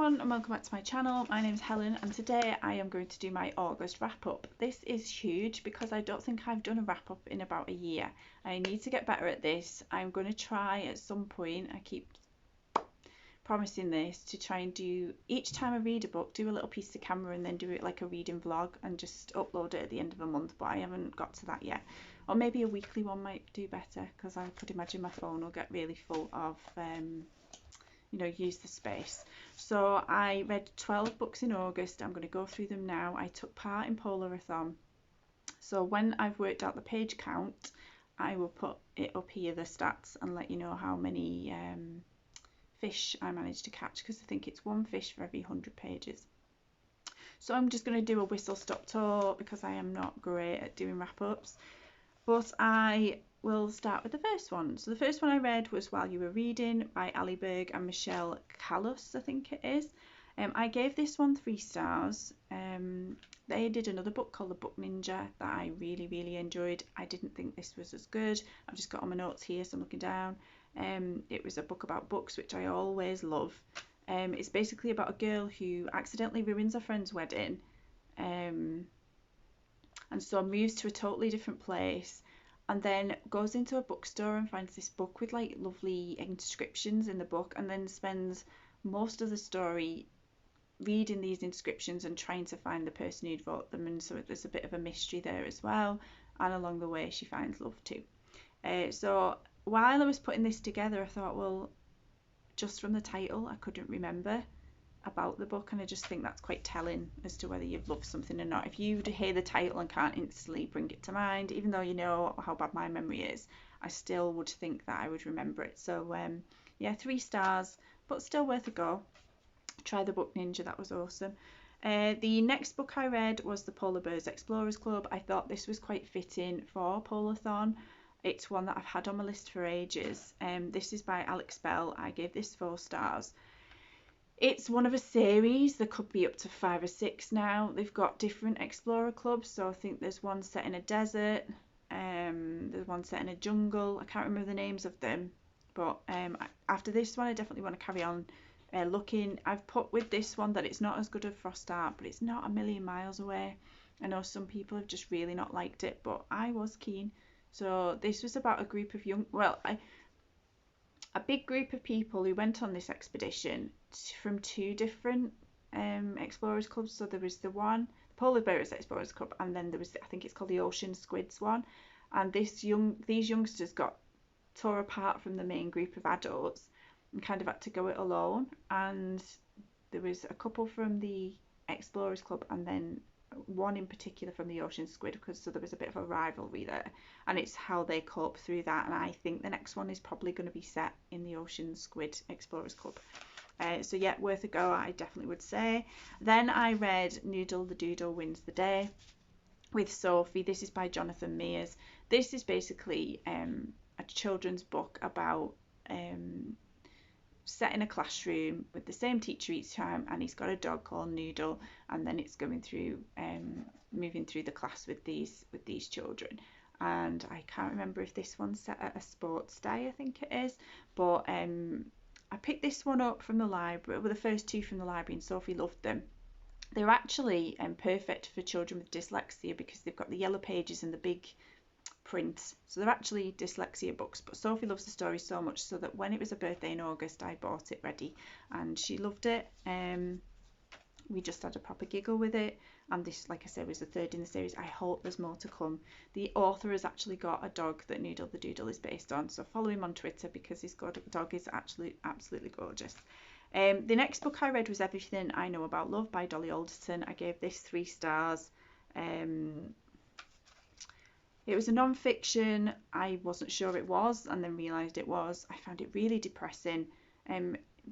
everyone and welcome back to my channel. My name is Helen and today I am going to do my August wrap up. This is huge because I don't think I've done a wrap up in about a year. I need to get better at this. I'm going to try at some point, I keep promising this, to try and do, each time I read a book, do a little piece to camera and then do it like a reading vlog and just upload it at the end of a month, but I haven't got to that yet. Or maybe a weekly one might do better because I could imagine my phone will get really full of use the space. So I read 12 books in August. I'm going to go through them now. I took part in Polarthon, so when I've worked out the page count I will put it up here, the stats, and let you know how many fish I managed to catch, because I think it's one fish for every 100 pages. So I'm just going to do a whistle stop tour because I am not great at doing wrap-ups, but I will start with the first one. So the first one I read was While You Were Reading by Ali Berg and Michelle Calus, I think it is. I gave this one 3 stars. They did another book called The Book Ninja that I really enjoyed. I didn't think this was as good. I've just got on my notes here, so I'm looking down. It was a book about books, which I always love. It's basically about a girl who accidentally ruins her friend's wedding, and so moves to a totally different place, and then goes into a bookstore and finds this book with like lovely inscriptions in the book, and then spends most of the story reading these inscriptions and trying to find the person who'd wrote them. And so there's a bit of a mystery there as well, and along the way she finds love too. So while I was putting this together I thought, well, just from the title I couldn't remember about the book, and I just think that's quite telling as to whether you've loved something or not. If you hear the title and can't instantly bring it to mind, even though you know how bad my memory is, I still would think that I would remember it. So yeah, 3 stars, but still worth a go. Try The Book Ninja, that was awesome. The next book I read was The Polar Bears Explorers Club. I thought this was quite fitting for Polarthon. It's one that I've had on my list for ages. This is by Alex Bell. I gave this 4 stars. It's one of a series. There could be up to 5 or 6 now. They've got different explorer clubs, so I think there's one set in a desert, there's one set in a jungle. I can't remember the names of them, but after this one I definitely want to carry on looking. I've put with this one that it's not as good as Frost Art, but it's not a million miles away. I know some people have just really not liked it, but I was keen. So this was about a group of a big group of people who went on this expedition from 2 different explorers clubs. So there was the Polar Bears Explorers Club, and then there was, I think it's called the Ocean Squids one. And these youngsters got tore apart from the main group of adults and kind of had to go it alone. And there was a couple from the Explorers Club and then one in particular from the Ocean Squid, because so there was a bit of a rivalry there, and it's how they cope through that. And I think the next one is probably going to be set in the Ocean Squid Explorers Club. So yeah, worth a go, I definitely would say. Then I read Noodle the Doodle Wins the Day with Sophie. This is by Jonathan Mears. This is basically a children's book about set in a classroom with the same teacher each time, and he's got a dog called Noodle, and then it's going through moving through the class with these children. And I can't remember if this one's set at a sports day, I think it is, but I picked this one up from the library, well, the first 2 from the library, and Sophie loved them. They're actually perfect for children with dyslexia because they've got the yellow pages and the big print, so they're actually dyslexia books. But Sophie loves the story so much so that when it was her birthday in August I bought it ready, and she loved it. We just had a proper giggle with it, and this, like I said, was the 3rd in the series. I hope there's more to come. The author has actually got a dog that Noodle the Doodle is based on, so follow him on Twitter because his dog is actually absolutely gorgeous. The next book I read was Everything I Know About Love by Dolly Alderton. I gave this 3 stars. It was a non-fiction. I wasn't sure it was, and then realised it was. I found it really depressing.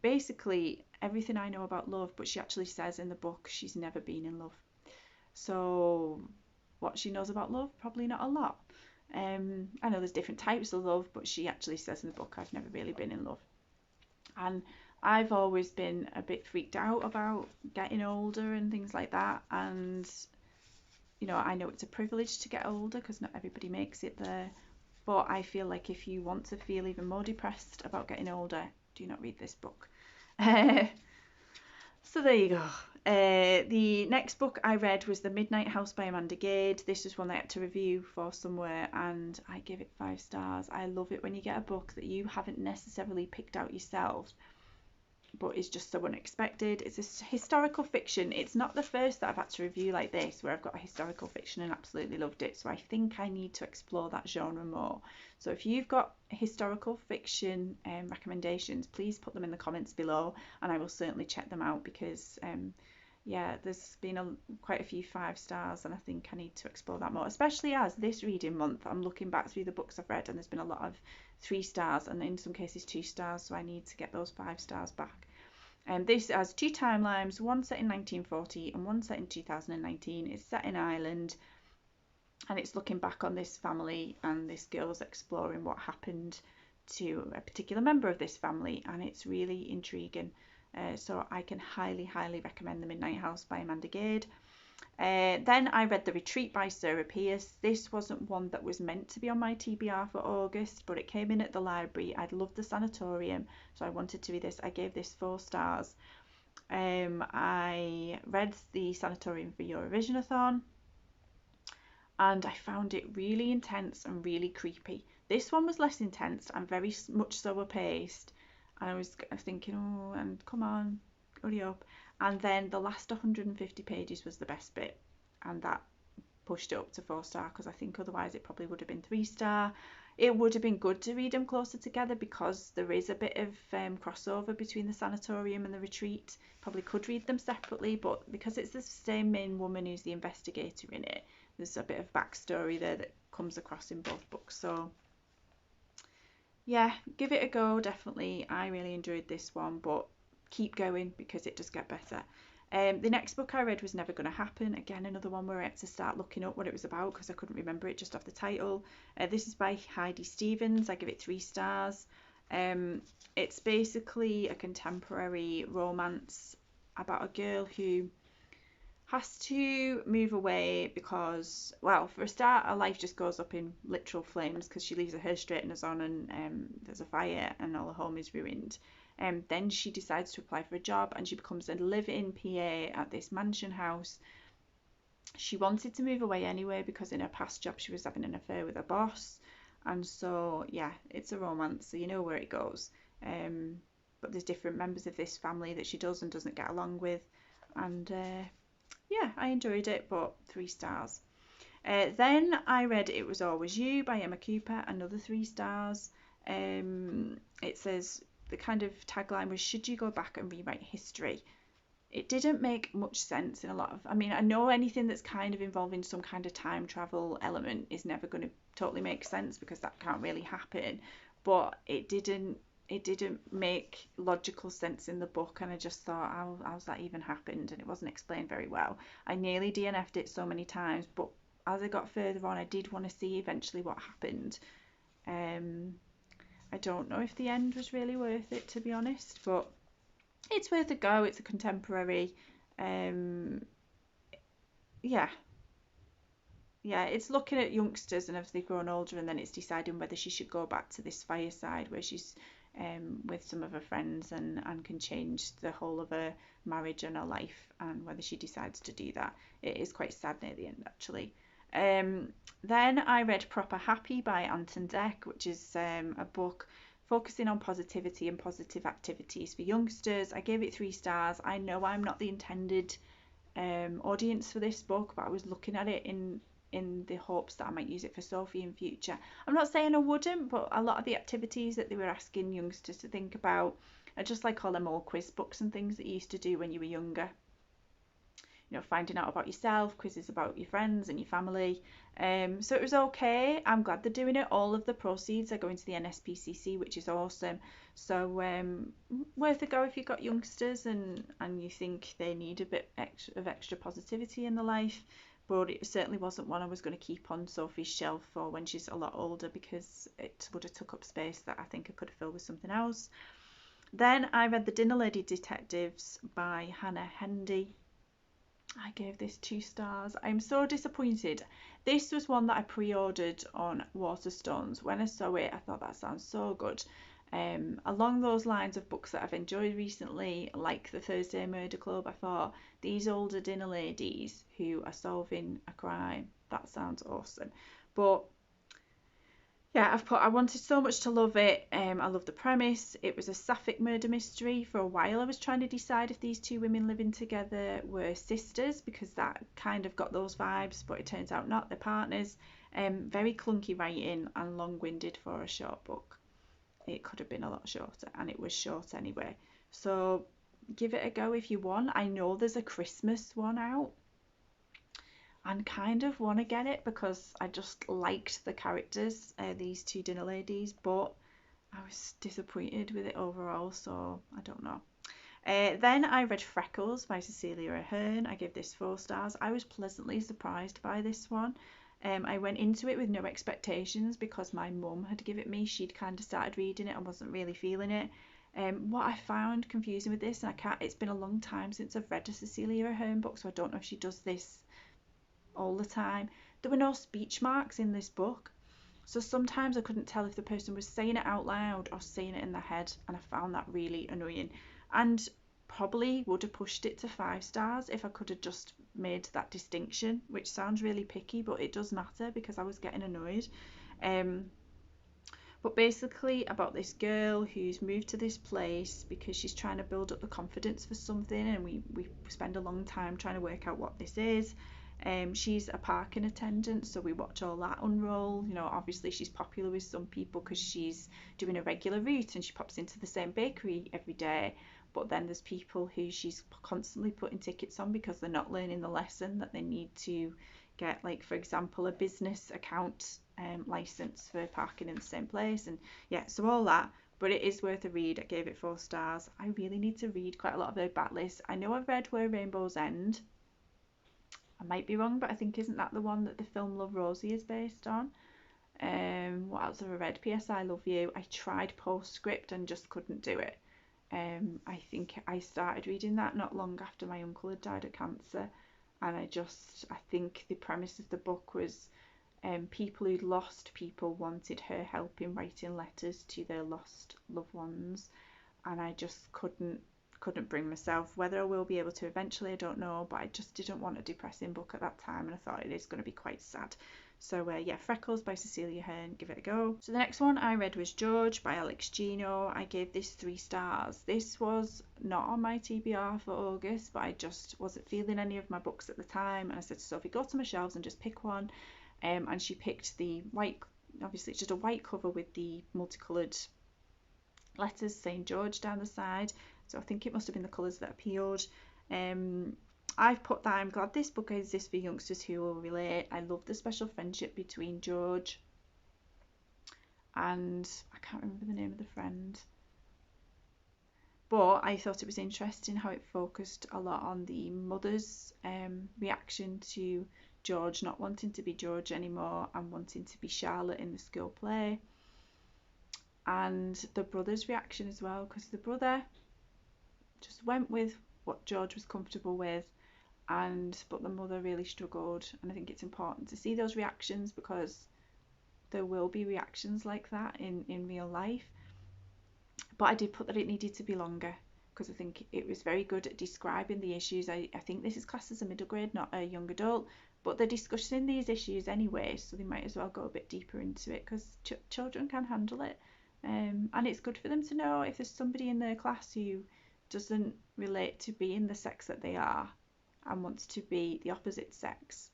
Basically everything I know about love, but she actually says in the book she's never been in love. So what she knows about love, probably not a lot. I know there's different types of love, but she actually says in the book, I've never really been in love. And I've always been a bit freaked out about getting older and things like that, and I know it's a privilege to get older because not everybody makes it there, but I feel like if you want to feel even more depressed about getting older, do not read this book. So there you go. The next book I read was The Midnight House by Amanda Gade. This was one I had to review for somewhere, and I give it 5 stars. I love it when you get a book that you haven't necessarily picked out yourself, but it's just so unexpected. It's a historical fiction. It's not the first that I've had to review like this, where I've got a historical fiction and absolutely loved it. So I think I need to explore that genre more. So if you've got historical fiction recommendations, please put them in the comments below, and I will certainly check them out, because yeah, there's been quite a few 5 stars, and I think I need to explore that more, especially as this reading month I'm looking back through the books I've read, and there's been a lot of 3 stars and in some cases 2 stars, so I need to get those 5 stars back. This has 2 timelines, one set in 1940 and one set in 2019. It's set in Ireland, and it's looking back on this family, and this girl's exploring what happened to a particular member of this family, and it's really intriguing. So I can highly, highly recommend The Midnight House by Amanda Gade. Then I read The Retreat by Sarah Pearse. This wasn't one that was meant to be on my TBR for August, but it came in at the library. I'd loved the sanatorium, so I wanted to read this. I gave this 4 stars. I read the sanatorium for Eurovisionathon, and I found it really intense and really creepy. This one was less intense and very much slower paced, and I was thinking, oh, and come on, hurry up. And then the last 150 pages was the best bit, and that pushed it up to 4 star, because I think otherwise it probably would have been 3 star. It would have been good to read them closer together, because there is a bit of crossover between the sanatorium and the retreat. Probably could read them separately, but because it's the same main woman who's the investigator in it, there's a bit of backstory there that comes across in both books. So yeah, give it a go, definitely. I really enjoyed this one, but keep going, because it does get better. The next book I read was Never Gonna Happen. Again, another one where I had to start looking up what it was about, because I couldn't remember it just off the title. This is by Heidi Stevens. I give it 3 stars. It's basically a contemporary romance about a girl who has to move away because, well, for a start, her life just goes up in literal flames, because she leaves her hair straighteners on, and there's a fire and all her home is ruined. Then she decides to apply for a job, and she becomes a live-in PA at this mansion house. She wanted to move away anyway, because in her past job she was having an affair with her boss, and so yeah, it's a romance, so you know where it goes. But there's different members of this family that she does and doesn't get along with, and yeah, I enjoyed it, but 3 stars. Then I read It Was Always You by Emma Cooper, another 3 stars. It says, the kind of tagline was, should you go back and rewrite history? It didn't make much sense in a lot of, I mean, I know anything that's kind of involving some kind of time travel element is never going to totally make sense, because that can't really happen, but it didn't make logical sense in the book, and I just thought, how's that even happened? And it wasn't explained very well. I nearly DNF'd it so many times, but as I got further on, I did want to see eventually what happened. I don't know if the end was really worth it, to be honest, but it's worth a go. It's a contemporary. Yeah, it's looking at youngsters and as they've grown older, and then it's deciding whether she should go back to this fireside where she's with some of her friends, and can change the whole of her marriage and her life, and whether she decides to do that. It is quite sad near the end, actually. Then I read Proper Happy by Anton Deck, which is a book focusing on positivity and positive activities for youngsters. I gave it 3 stars. I know I'm not the intended audience for this book, but I was looking at it in the hopes that I might use it for Sophie in future. I'm not saying I wouldn't, but a lot of the activities that they were asking youngsters to think about are just like all them old quiz books and things that you used to do when you were younger. You know, finding out about yourself, quizzes about your friends and your family. So it was okay. I'm glad they're doing it. All of the proceeds are going to the NSPCC, which is awesome. So worth a go if you've got youngsters and you think they need a bit of extra positivity in their life. But it certainly wasn't one I was going to keep on Sophie's shelf for when she's a lot older, because it would have took up space that I think I could have filled with something else. Then I read The Dinner Lady Detectives by Hannah Hendy. I gave this 2 stars. I'm so disappointed. This was one that I pre-ordered on Waterstones. When I saw it, I thought that sounds so good. Along those lines of books that I've enjoyed recently, like the Thursday Murder Club, I thought these older dinner ladies who are solving a crime, that sounds awesome. But yeah, I wanted so much to love it. I love the premise. It was a sapphic murder mystery. For a while, I was trying to decide if these two women living together were sisters because that kind of got those vibes, but it turns out not. They're partners. Very clunky writing and long-winded for a short book. It could have been a lot shorter, and it was short anyway. So give it a go if you want. I know there's a Christmas one out and kind of want to get it because I just liked the characters, these two dinner ladies, but I was disappointed with it overall, so I don't know. Then I read Freckles by Cecilia Ahern. I gave this 4 stars. I was pleasantly surprised by this one. I went into it with no expectations because my mum had given it me. She'd kind of started reading it and wasn't really feeling it. What I found confusing with this, and it's been a long time since I've read a Cecilia Ahern book, so I don't know if she does this all the time. There were no speech marks in this book. So sometimes I couldn't tell if the person was saying it out loud or saying it in their head, and I found that really annoying. And probably would have pushed it to 5 stars if I could have just made that distinction, which sounds really picky, but it does matter because I was getting annoyed. But basically about this girl who's moved to this place because she's trying to build up the confidence for something, and we spend a long time trying to work out what this is. She's a parking attendant, so we watch all that unroll. You know, obviously she's popular with some people because she's doing a regular route and she pops into the same bakery every day. But then there's people who she's constantly putting tickets on because they're not learning the lesson that they need to get, like for example, a business account license for parking in the same place. And yeah, so all that. But it is worth a read. I gave it 4 stars. I really need to read quite a lot of their backlists. I know I've read Where Rainbows End. I might be wrong, but I think isn't that the one that the film Love Rosie is based on? What else have I read? P.S. I Love You. I tried Postscript and just couldn't do it. I think I started reading that not long after my uncle had died of cancer, and I think the premise of the book was people who'd lost people wanted her help in writing letters to their lost loved ones, and I just couldn't bring myself. Whether I will be able to eventually, I don't know, but I just didn't want a depressing book at that time, and I thought it is going to be quite sad. So yeah, Freckles by Cecilia Ahern, give it a go. So the next one I read was George by Alex Gino. I gave this 3 stars. This was not on my TBR for August, but I just wasn't feeling any of my books at the time, and I said to Sophie, go to my shelves and just pick one. And she picked the white, obviously it's just a white cover with the multicoloured letters saying George down the side. So I think it must have been the colours that appealed. I've put that I'm glad this book exists for youngsters who will relate. I love the special friendship between George and I can't remember the name of the friend. But I thought it was interesting how it focused a lot on the mother's reaction to George not wanting to be George anymore and wanting to be Charlotte in the school play. And the brother's reaction as well, because the brother just went with what George was comfortable with, but the mother really struggled. And I think it's important to see those reactions because there will be reactions like that in real life. But I did put that it needed to be longer because I think it was very good at describing the issues. I think this is classed as a middle grade, not a young adult, but they're discussing these issues anyway, so they might as well go a bit deeper into it because children can handle it. And it's good for them to know if there's somebody in their class who doesn't relate to being the sex that they are and wants to be the opposite sex,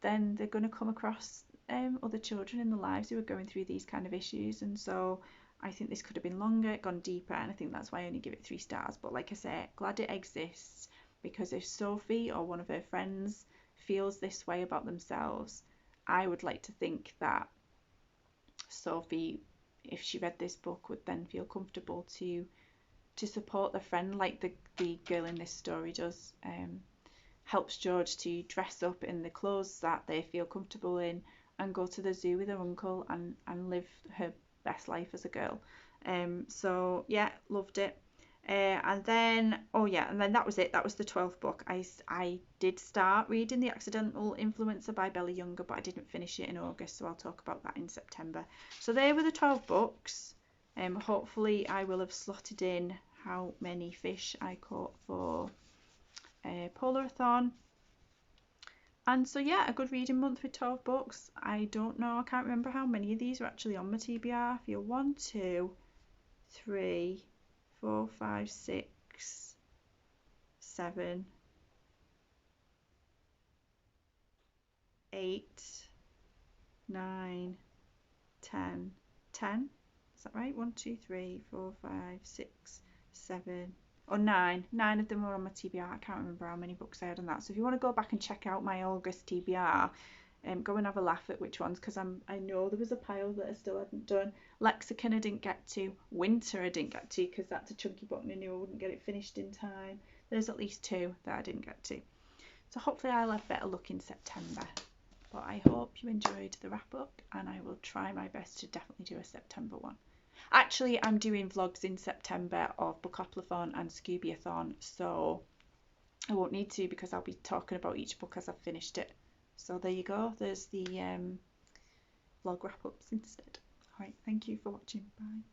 then they're going to come across other children in their lives who are going through these kind of issues. And so I think this could have been longer, gone deeper, and I think that's why I only give it 3 stars. But like I say, glad it exists, because if Sophie or one of her friends feels this way about themselves, I would like to think that Sophie, if she read this book, would then feel comfortable to support the friend like the girl in this story does. Helps George to dress up in the clothes that they feel comfortable in and go to the zoo with her uncle and live her best life as a girl. So yeah, loved it. And then that was it. That was the 12th book. I did start reading The Accidental Influencer by Bella Younger, but I didn't finish it in August, so I'll talk about that in September. So they were the 12 books. Hopefully I will have slotted in how many fish I caught for Polarthon. And so yeah, a good reading month with 12 books. I don't know, I can't remember how many of these are actually on my TBR. I feel 1, 2, 3, 4, 5, 6, 7, 8, 9, 10. 10? Is that right? 1, 2, 3, 4, 5, 6, 7, or 9. 9 of them were on my TBR. I can't remember how many books I had on that. So if you want to go back and check out my August TBR, go and have a laugh at which ones, because I know there was a pile that I still hadn't done. Lexicon I didn't get to. Winter I didn't get to because that's a chunky book and I knew I wouldn't get it finished in time. There's at least 2 that I didn't get to. So hopefully I'll have better luck in September. But I hope you enjoyed the wrap up, and I will try my best to definitely do a September one. Actually, I'm doing vlogs in September of Polarthon and Scooby-a-thon, so I won't need to because I'll be talking about each book as I've finished it. So there you go, there's the vlog wrap ups instead. Alright, thank you for watching, bye.